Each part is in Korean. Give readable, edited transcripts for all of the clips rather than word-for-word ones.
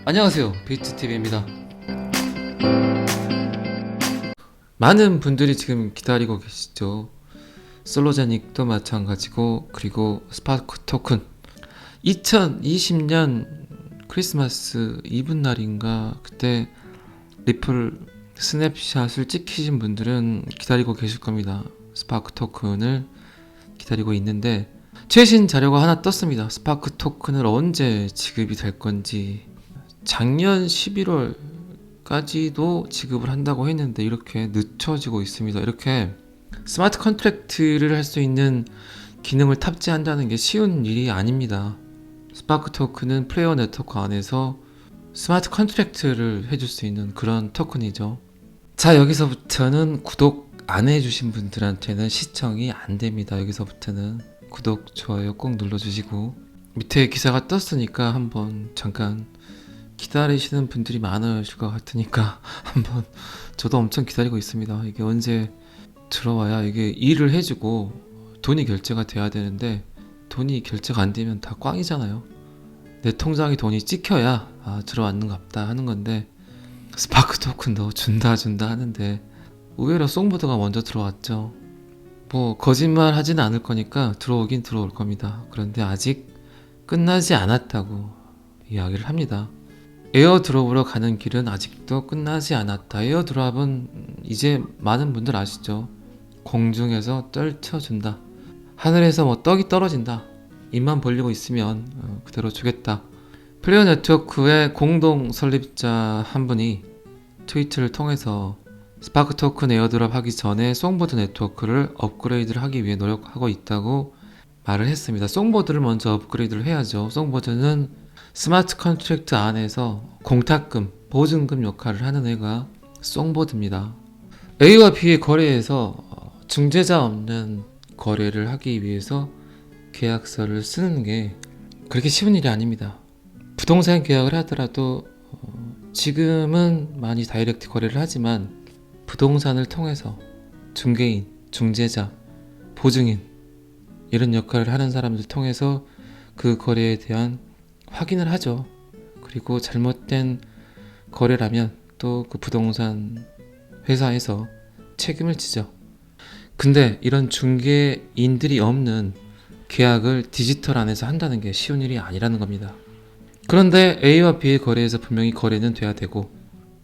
안녕하세요, 비트TV입니다. 많은 분들이 지금 기다리고 계시죠. 솔로제닉도 마찬가지고, 그리고 스파크 토큰 2020년 크리스마스 이브 날인가 그때 리플 스냅샷을 찍히신 분들은 기다리고 계실 겁니다. 스파크 토큰을 기다리고 있는데 최신 자료가 하나 떴습니다. 스파크 토큰을 언제 지급이 될 건지. 작년 11월까지도 지급을 한다고 했는데 이렇게 늦춰지고 있습니다. 이렇게 스마트 컨트랙트를 할 수 있는 기능을 탑재한다는 게 쉬운 일이 아닙니다. 스파크 토큰은 플레이어 네트워크 안에서 스마트 컨트랙트를 해줄 수 있는 그런 토큰이죠. 자, 여기서부터는 구독 안 해주신 분들한테는 시청이 안 됩니다. 여기서부터는 구독, 좋아요 꼭 눌러주시고, 밑에 기사가 떴으니까 한번 잠깐 기다리시는 분들이 많으실 것 같으니까 한번, 저도 엄청 기다리고 있습니다. 이게 언제 들어와야 이게 일을 해주고 돈이 결제가 돼야 되는데, 돈이 결제가 안 되면 다 꽝이잖아요. 내 통장에 돈이 찍혀야 들어왔는갑다 하는 건데, 스파크 토큰도 준다 하는데 의외로 송보드가 먼저 들어왔죠. 뭐 거짓말 하진 않을 거니까 들어오긴 들어올 겁니다. 그런데 아직 끝나지 않았다고 이야기를 합니다. 에어드롭으로 가는 길은 아직도 끝나지 않았다. 에어드롭은 이제 많은 분들 아시죠? 공중에서 떨쳐준다. 하늘에서 뭐 떡이 떨어진다. 입만 벌리고 있으면 그대로 주겠다. 플레이어 네트워크의 공동 설립자 한 분이 트위터를 통해서 스파크 토큰 에어드롭 하기 전에 송보드 네트워크를 업그레이드를 하기 위해 노력하고 있다고 말을 했습니다. 송보드를 먼저 업그레이드를 해야죠. 송보드는 스마트 컨트랙트 안에서 공탁금, 보증금 역할을 하는 애가 송보드입니다. A와 B의 거래에서 중재자 없는 거래를 하기 위해서 계약서를 쓰는 게 그렇게 쉬운 일이 아닙니다. 부동산 계약을 하더라도 지금은 많이 다이렉트 거래를 하지만 부동산을 통해서 중개인, 중재자, 보증인 이런 역할을 하는 사람들 통해서 그 거래에 대한 확인을 하죠. 그리고 잘못된 거래라면 또 그 부동산 회사에서 책임을 지죠. 근데 이런 중개인들이 없는 계약을 디지털 안에서 한다는 게 쉬운 일이 아니라는 겁니다. 그런데 A와 B의 거래에서 분명히 거래는 돼야 되고,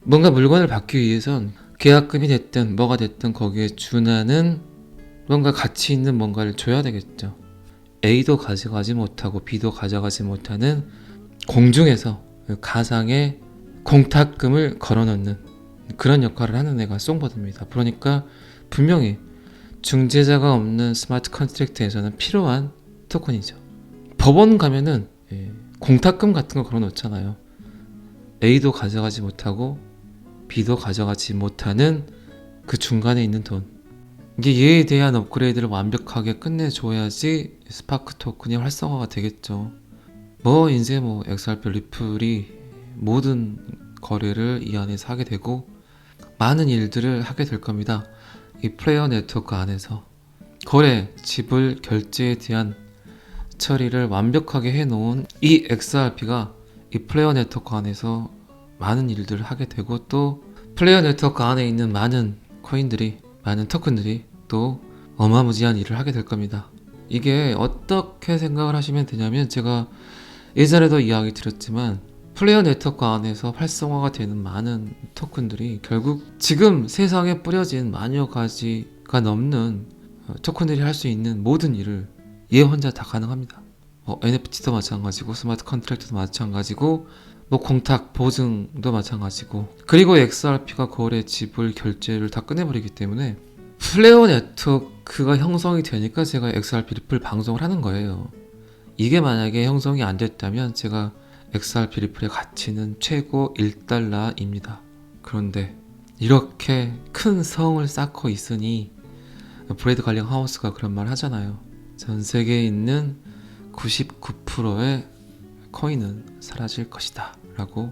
뭔가 물건을 받기 위해선 계약금이 됐든 뭐가 됐든 거기에 준하는 뭔가 가치 있는 뭔가를 줘야 되겠죠. A도 가져가지 못하고 B도 가져가지 못하는 공중에서 가상의 공탁금을 걸어놓는 그런 역할을 하는 애가 송보드입니다. 그러니까 분명히 중재자가 없는 스마트 컨트랙트에서는 필요한 토큰이죠. 법원 가면은 공탁금 같은 거 걸어놓잖아요. A도 가져가지 못하고 B도 가져가지 못하는 그 중간에 있는 돈, 이게 얘에 대한 업그레이드를 완벽하게 끝내줘야지 스파크 토큰이 활성화가 되겠죠. 이제 XRP 리플이 모든 거래를 이 안에서 하게 되고 많은 일들을 하게 될 겁니다. 이 플레이어 네트워크 안에서 거래, 지불, 결제에 대한 처리를 완벽하게 해놓은 이 XRP가 이 플레이어 네트워크 안에서 많은 일들을 하게 되고, 또 플레이어 네트워크 안에 있는 많은 코인들이, 많은 토큰들이 또 어마무지한 일을 하게 될 겁니다. 이게 어떻게 생각을 하시면 되냐면, 제가 예전에도 이야기 드렸지만 플레이어 네트워크 안에서 활성화가 되는 많은 토큰들이 결국 지금 세상에 뿌려진 만여 가지가 넘는 토큰들이 할 수 있는 모든 일을 얘 혼자 다 가능합니다. NFT도 마찬가지고, 스마트 컨트랙트도 마찬가지고, 공탁, 보증도 마찬가지고, 그리고 XRP가 거래, 지불, 결제를 다 끝내버리기 때문에 플레이어 네트워크가 형성이 되니까 제가 XRP 리플 방송을 하는 거예요. 이게 만약에 형성이 안 됐다면 제가 XRP 리플의 가치는 최고 1달러입니다. 그런데 이렇게 큰 성을 쌓고 있으니 브래드 갈링 하우스가 그런 말 하잖아요. 전 세계에 있는 99%의 코인은 사라질 것이다 라고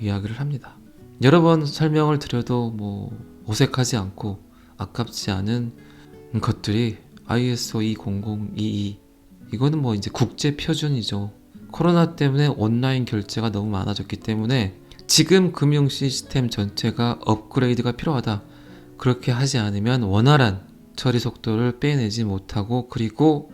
이야기를 합니다. 여러 번 설명을 드려도 어색하지 않고 아깝지 않은 것들이 ISO 20022, 이거는 이제 국제 표준이죠. 코로나 때문에 온라인 결제가 너무 많아졌기 때문에 지금 금융 시스템 전체가 업그레이드가 필요하다. 그렇게 하지 않으면 원활한 처리 속도를 빼내지 못하고, 그리고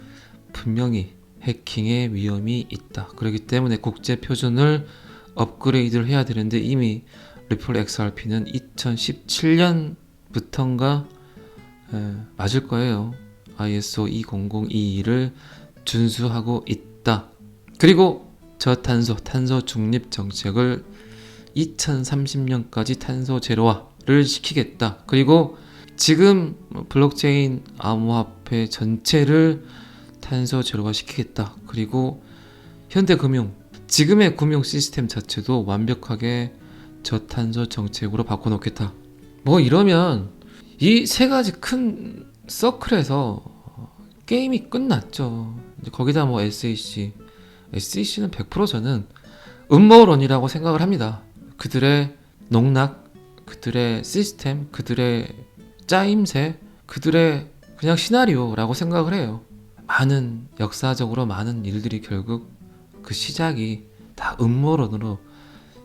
분명히 해킹의 위험이 있다. 그렇기 때문에 국제 표준을 업그레이드를 해야 되는데 이미 리플 XRP는 2017년부터인가 맞을 거예요. ISO 20022를 준수하고 있다. 그리고 저탄소, 탄소 중립 정책을 2030년까지 탄소 제로화를 시키겠다. 그리고 지금 블록체인 암호화폐 전체를 탄소 제로화 시키겠다. 그리고 현대금융, 지금의 금융 시스템 자체도 완벽하게 저탄소 정책으로 바꿔놓겠다. 뭐 이러면 이 세 가지 큰 서클에서 게임이 끝났죠. 거기다 뭐 SEC는 100% 저는 음모론이라고 생각을 합니다. 그들의 농락, 그들의 시스템, 그들의 짜임새, 그들의 그냥 시나리오라고 생각을 해요. 역사적으로 많은 일들이 결국 그 시작이 다 음모론으로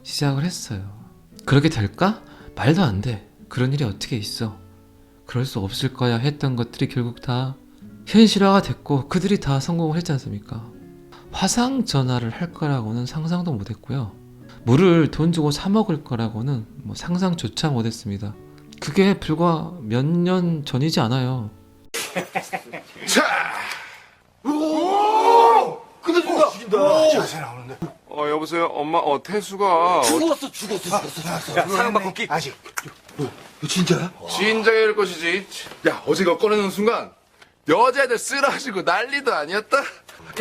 시작을 했어요. 그렇게 될까? 말도 안 돼. 그런 일이 어떻게 있어. 그럴 수 없을 거야 했던 것들이 결국 다 현실화가 됐고 그들이 다 성공을 했지 않습니까? 화상 전화를 할 거라고는 상상도 못 했고요. 물을 돈 주고 사 먹을 거라고는 뭐 상상조차 못 했습니다. 그게 불과 몇 년 전이지 않아요. 자! 오! 근데 죽인다. 자세 나오는데. 여보세요? 엄마, 태수가. 죽었어. 야, 사랑받고 끼. 아직. 너 진짜야? 진작에 이럴 것이지. 야, 어제가 꺼내는 순간, 여자애들 쓰러지고 난리도 아니었다?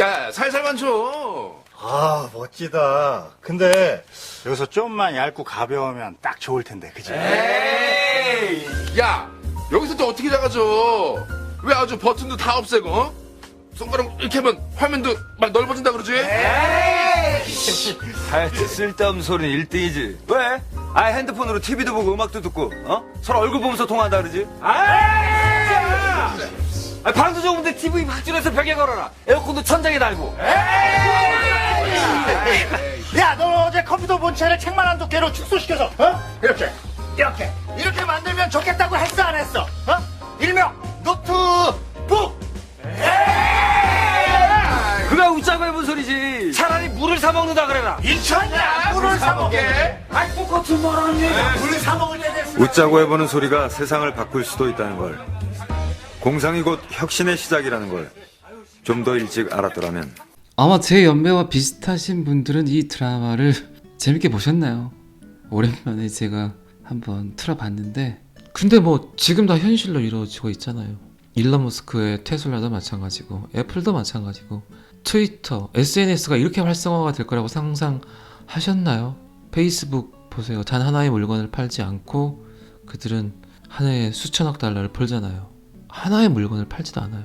야, 살살만 줘. 아, 멋지다. 근데 여기서 좀만 얇고 가벼우면 딱 좋을 텐데, 그지? 에이! 야, 여기서 또 어떻게 작아져? 왜 아주 버튼도 다 없애고, 손가락 이렇게 하면 화면도 막 넓어진다 그러지? 하여튼 쓸데없는 소리는 1등이지. 왜? 핸드폰으로 TV도 보고 음악도 듣고, 서로 얼굴 보면서 통화한다 그러지? 방도 좋은데 TV 확 줄여서 벽에 걸어라. 에어컨도 천장에 달고. 야, 너 어제 컴퓨터 본체를 책만한 두께로 축소시켜서, 이렇게 만들면 좋겠다고 했어, 안 했어? 일명 노트북! 그게 웃자고 해본 소리지. 차라리 물을 사 먹는다 그래라. 미쳤냐? 물을 사먹게? 똑같은 말 아니야. 물을 사먹을 때 됐어. 웃자고 해보는 소리가 세상을 바꿀 수도 있다는 걸, 공상이 곧 혁신의 시작이라는 걸 좀 더 일찍 알았더라면. 아마 제 연배와 비슷하신 분들은 이 드라마를 재밌게 보셨나요? 오랜만에 제가 한번 틀어봤는데, 근데 뭐 지금 다 현실로 이루어지고 있잖아요. 일론 머스크의 테슬라도 마찬가지고 애플도 마찬가지고 트위터, SNS가 이렇게 활성화가 될 거라고 상상하셨나요? 페이스북 보세요. 단 하나의 물건을 팔지 않고 그들은 한 해에 수천억 달러를 벌잖아요. 하나의 물건을 팔지도 않아요.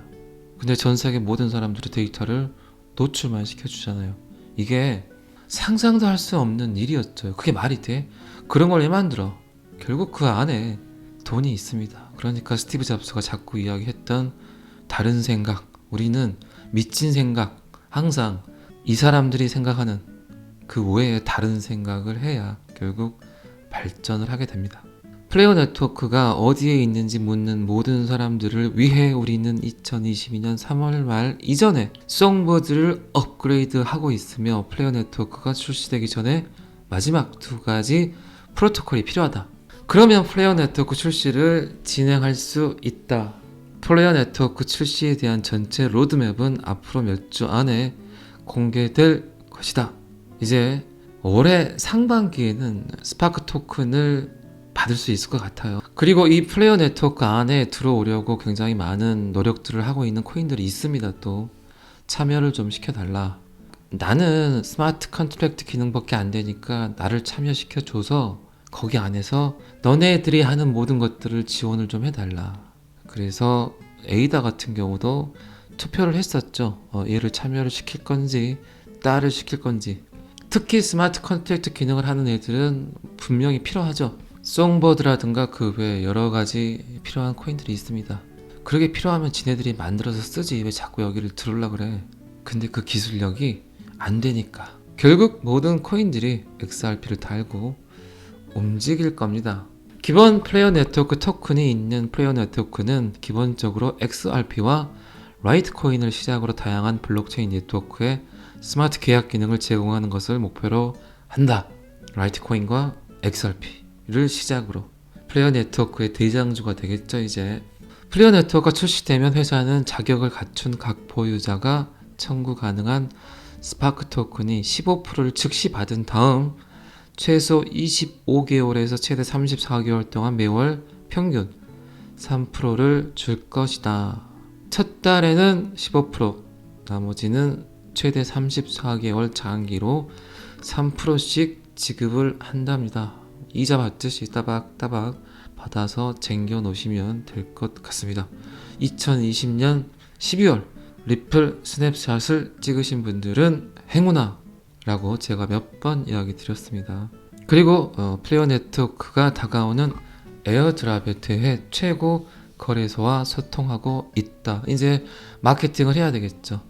근데 전 세계 모든 사람들의 데이터를 노출만 시켜주잖아요. 이게 상상도 할 수 없는 일이었죠. 그게 말이 돼? 그런 걸 왜 만들어? 결국 그 안에 돈이 있습니다. 그러니까 스티브 잡스가 자꾸 이야기했던 다른 생각, 우리는 미친 생각, 항상 이 사람들이 생각하는 그 외에 다른 생각을 해야 결국 발전을 하게 됩니다. 플레이어 네트워크가 어디에 있는지 묻는 모든 사람들을 위해 우리는 2022년 3월 말 이전에 송보드를 업그레이드하고 있으며, 플레이어 네트워크가 출시되기 전에 마지막 두 가지 프로토콜이 필요하다. 그러면 플레이어 네트워크 출시를 진행할 수 있다. 플레이어 네트워크 출시에 대한 전체 로드맵은 앞으로 몇 주 안에 공개될 것이다. 이제 올해 상반기에는 스파크 토큰을 받을 수 있을 것 같아요. 그리고 이 플레이어 네트워크 안에 들어오려고 굉장히 많은 노력들을 하고 있는 코인들이 있습니다. 또 참여를 좀 시켜달라. 나는 스마트 컨트랙트 기능밖에 안 되니까 나를 참여시켜줘서 거기 안에서 너네들이 하는 모든 것들을 지원을 좀 해달라. 그래서 에이다 같은 경우도 투표를 했었죠. 얘를 참여를 시킬 건지 딸을 시킬 건지. 특히 스마트 컨트랙트 기능을 하는 애들은 분명히 필요하죠. 송버드라든가 그 외에 여러 가지 필요한 코인들이 있습니다. 그러게 필요하면 지네들이 만들어서 쓰지 왜 자꾸 여기를 들으려 그래. 근데 그 기술력이 안 되니까. 결국 모든 코인들이 XRP를 달고 움직일 겁니다. 기본 플레이어 네트워크 토큰이 있는 플레이어 네트워크는 기본적으로 XRP와 라이트코인을 시작으로 다양한 블록체인 네트워크에 스마트 계약 기능을 제공하는 것을 목표로 한다. 라이트코인과 XRP를 시작으로 플레이어 네트워크의 대장주가 되겠죠. 이제 플레이어 네트워크가 출시되면 회사는 자격을 갖춘 각 보유자가 청구 가능한 스파크 토큰이 15%를 즉시 받은 다음 최소 25개월에서 최대 34개월 동안 매월 평균 3%를 줄 것이다. 첫 달에는 15%, 나머지는 최대 34개월 장기로 3%씩 지급을 한답니다. 이자 받듯이 따박따박 받아서 쟁겨 놓으시면 될 것 같습니다. 2020년 12월 리플 스냅샷을 찍으신 분들은 행운아 라고 제가 몇 번 이야기 드렸습니다. 그리고 플레이어 네트워크가 다가오는 에어드랍에 대해 최고 거래소와 소통하고 있다. 이제 마케팅을 해야 되겠죠.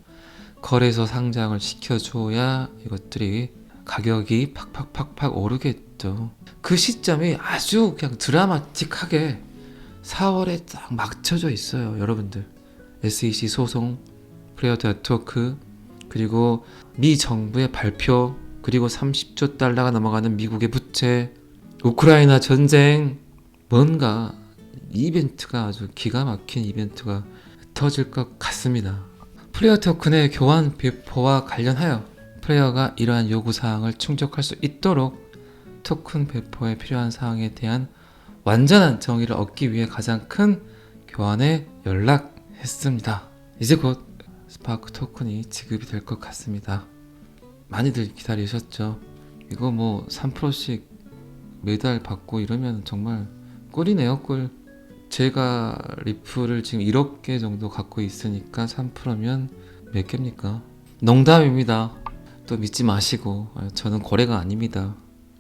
거래소 상장을 시켜줘야 이것들이 가격이 팍팍팍팍 오르겠죠. 그 시점이 아주 그냥 드라마틱하게 4월에 딱 맞춰져 있어요. 여러분들 SEC 소송, 플레이어 네트워크, 그리고 미 정부의 발표, 그리고 30조 달러가 넘어가는 미국의 부채, 우크라이나 전쟁, 뭔가 이벤트가 아주 기가 막힌 이벤트가 터질 것 같습니다. 플레이어 토큰의 교환 배포와 관련하여 플레이어가 이러한 요구사항을 충족할 수 있도록 토큰 배포에 필요한 사항에 대한 완전한 정의를 얻기 위해 가장 큰 교환에 연락했습니다. 이제 곧 스파크 토큰이 지급이 될 것 같습니다. 많이들 기다리셨죠? 이거 뭐 3%씩 매달 받고 이러면 정말 꿀이네요, 꿀. 제가 리플을 지금 1억 개 정도 갖고 있으니까 3%면 몇 개입니까? 농담입니다. 또 믿지 마시고, 저는 거래가 아닙니다.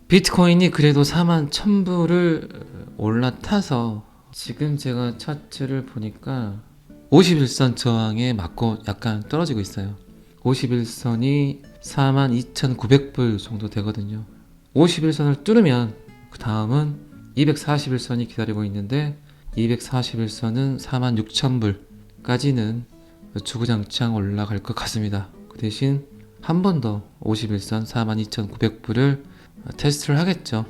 비트코인이 그래도 41,000불을 올라타서 지금 제가 차트를 보니까 51선 저항에 맞고 약간 떨어지고 있어요. 51선이 42,900불 정도 되거든요. 51선을 뚫으면 그 다음은 241선이 기다리고 있는데 241선은 46,000불까지는 주구장창 올라갈 것 같습니다. 그 대신 한 번 더 51선 42,900불을 테스트를 하겠죠.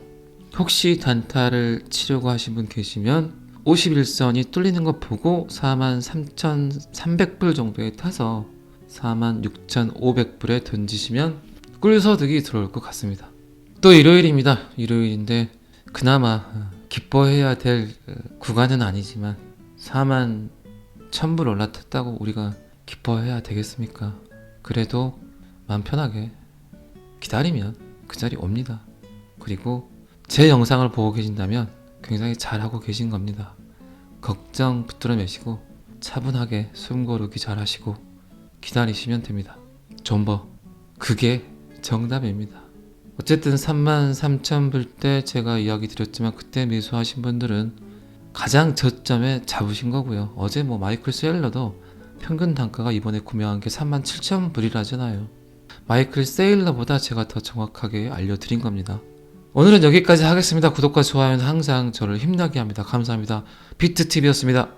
혹시 단타를 치려고 하신 분 계시면 51선이 뚫리는 거 보고 43,300불 정도에 타서 46,500불에 던지시면 꿀소득이 들어올 것 같습니다. 또 일요일입니다. 일요일인데 그나마 기뻐해야 될 구간은 아니지만 41,000불 올라탔다고 우리가 기뻐해야 되겠습니까? 그래도 마음 편하게 기다리면 그 자리 옵니다. 그리고 제 영상을 보고 계신다면 굉장히 잘하고 계신 겁니다. 걱정 붙들어 매시고 차분하게 숨 고르기 잘 하시고 기다리시면 됩니다. 존버, 그게 정답입니다. 어쨌든 33,000불 때 제가 이야기 드렸지만 그때 매수하신 분들은 가장 저점에 잡으신 거고요. 어제 뭐 마이클 세일러도 평균 단가가 이번에 구매한 게 37,000불이라잖아요. 마이클 세일러보다 제가 더 정확하게 알려드린 겁니다. 오늘은 여기까지 하겠습니다. 구독과 좋아요는 항상 저를 힘나게 합니다. 감사합니다. 비트TV였습니다.